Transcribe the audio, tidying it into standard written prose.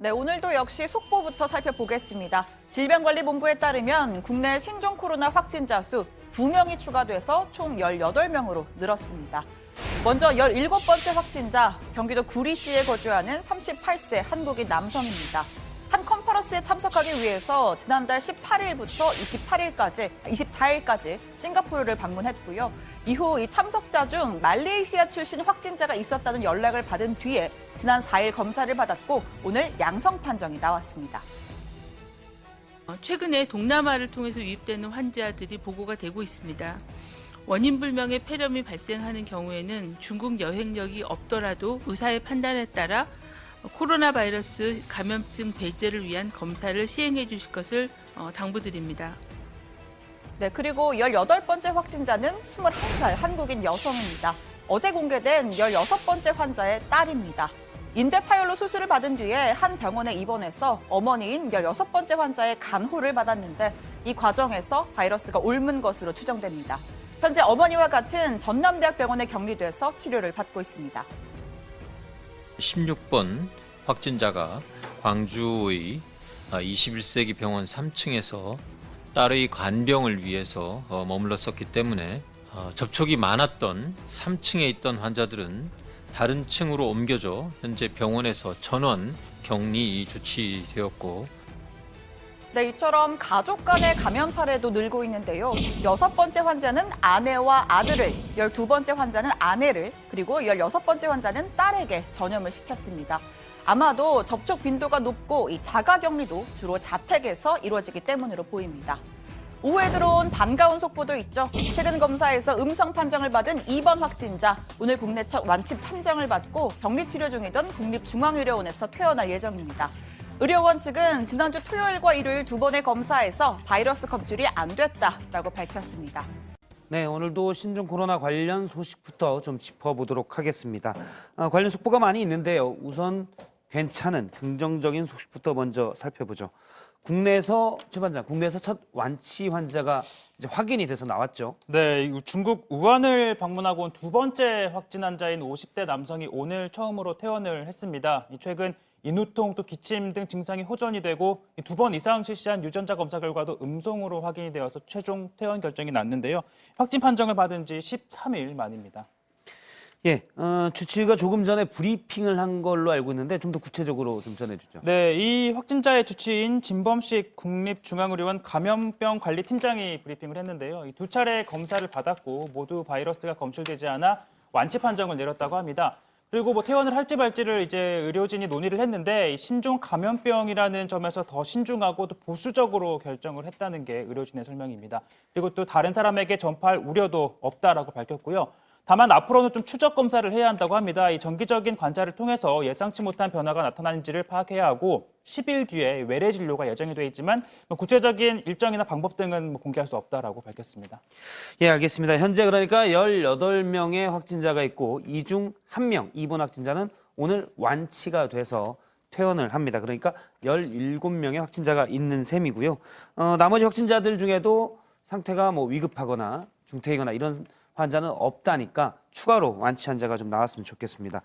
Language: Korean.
네, 오늘도 역시 속보부터 살펴보겠습니다. 질병관리본부에 따르면 국내 신종 코로나 확진자 수 2명이 추가돼서 총 18명으로 늘었습니다. 먼저 17번째 확진자, 경기도 구리시에 거주하는 38세 한국인 남성입니다. 한 컨퍼런스에 참석하기 위해서 지난달 18일부터 24일까지 싱가포르를 방문했고요. 이후 이 참석자 중 말레이시아 출신 확진자가 있었다는 연락을 받은 뒤에 지난 4일 검사를 받았고 오늘 양성 판정이 나왔습니다. 최근에 동남아를 통해서 유입되는 환자들이 보고가 되고 있습니다. 원인 불명의 폐렴이 발생하는 경우에는 중국 여행력이 없더라도 의사의 판단에 따라 코로나 바이러스 감염증 배제를 위한 검사를 시행해 주실 것을 당부드립니다. 네, 그리고 18번째 확진자는 21살 한국인 여성입니다. 어제 공개된 16번째 환자의 딸입니다. 인대 파열로 수술을 받은 뒤에 한 병원에 입원해서 어머니인 16번째 환자의 간호를 받았는데 이 과정에서 바이러스가 옮은 것으로 추정됩니다. 현재 어머니와 같은 전남대학병원에 격리돼서 치료를 받고 있습니다. 16번 확진자가 광주의 21세기 병원 3층에서 딸의 간병을 위해서 머물렀었기 때문에 접촉이 많았던 3층에 있던 환자들은 다른 층으로 옮겨져 현재 병원에서 전원 격리 조치되었고 네, 이처럼 가족 간의 감염 사례도 늘고 있는데요. 6번째 환자는 아내와 아들을, 12번째 환자는 아내를, 그리고 16번째 환자는 딸에게 전염을 시켰습니다. 아마도 접촉 빈도가 높고 이 자가격리도 주로 자택에서 이루어지기 때문으로 보입니다. 오후에 들어온 반가운 속보도 있죠. 최근 검사에서 음성 판정을 받은 2번 확진자, 오늘 국내 첫 완치 판정을 받고 격리 치료 중이던 국립중앙의료원에서 퇴원할 예정입니다. 의료원 측은 지난주 토요일과 일요일 2번의 검사에서 바이러스 검출이 안 됐다라고 밝혔습니다. 네, 오늘도 신종 코로나 관련 소식부터 좀 짚어보도록 하겠습니다. 관련 속보가 많이 있는데요. 우선 괜찮은 긍정적인 소식부터 먼저 살펴보죠. 국내에서 첫 완치 환자가 이제 확인이 돼서 나왔죠. 네, 중국 우한을 방문하고 온 2번째 확진 환자인 50대 남성이 오늘 처음으로 퇴원을 했습니다. 최근 인후통 또 기침 등 증상이 호전이 되고 2번 이상 실시한 유전자 검사 결과도 음성으로 확인이 되어서 최종 퇴원 결정이 났는데요. 확진 판정을 받은 지 13일 만입니다. 예, 주치의가 조금 전에 브리핑을 한 걸로 알고 있는데 좀 더 구체적으로 좀 전해주죠. 네, 이 확진자의 주치의인 진범식 국립중앙의료원 감염병 관리팀장이 브리핑을 했는데요. 이 2차례 검사를 받았고 모두 바이러스가 검출되지 않아 완치 판정을 내렸다고 합니다. 그리고 퇴원을 할지 말지를 이제 의료진이 논의를 했는데 신종 감염병이라는 점에서 더 신중하고 또 보수적으로 결정을 했다는 게 의료진의 설명입니다. 그리고 또 다른 사람에게 전파할 우려도 없다라고 밝혔고요. 다만 앞으로는 좀 추적 검사를 해야 한다고 합니다. 이 정기적인 관찰을 통해서 예상치 못한 변화가 나타나는지를 파악해야 하고 10일 뒤에 외래 진료가 예정이 돼 있지만 구체적인 일정이나 방법 등은 공개할 수 없다라고 밝혔습니다. 예, 알겠습니다. 현재 그러니까 18명의 확진자가 있고 이 중 1명, 2번 확진자는 오늘 완치가 돼서 퇴원을 합니다. 그러니까 17명의 확진자가 있는 셈이고요. 나머지 확진자들 중에도 상태가 위급하거나 중태이거나 이런 환자는 없다니까 추가로 완치 환자가 좀 나왔으면 좋겠습니다.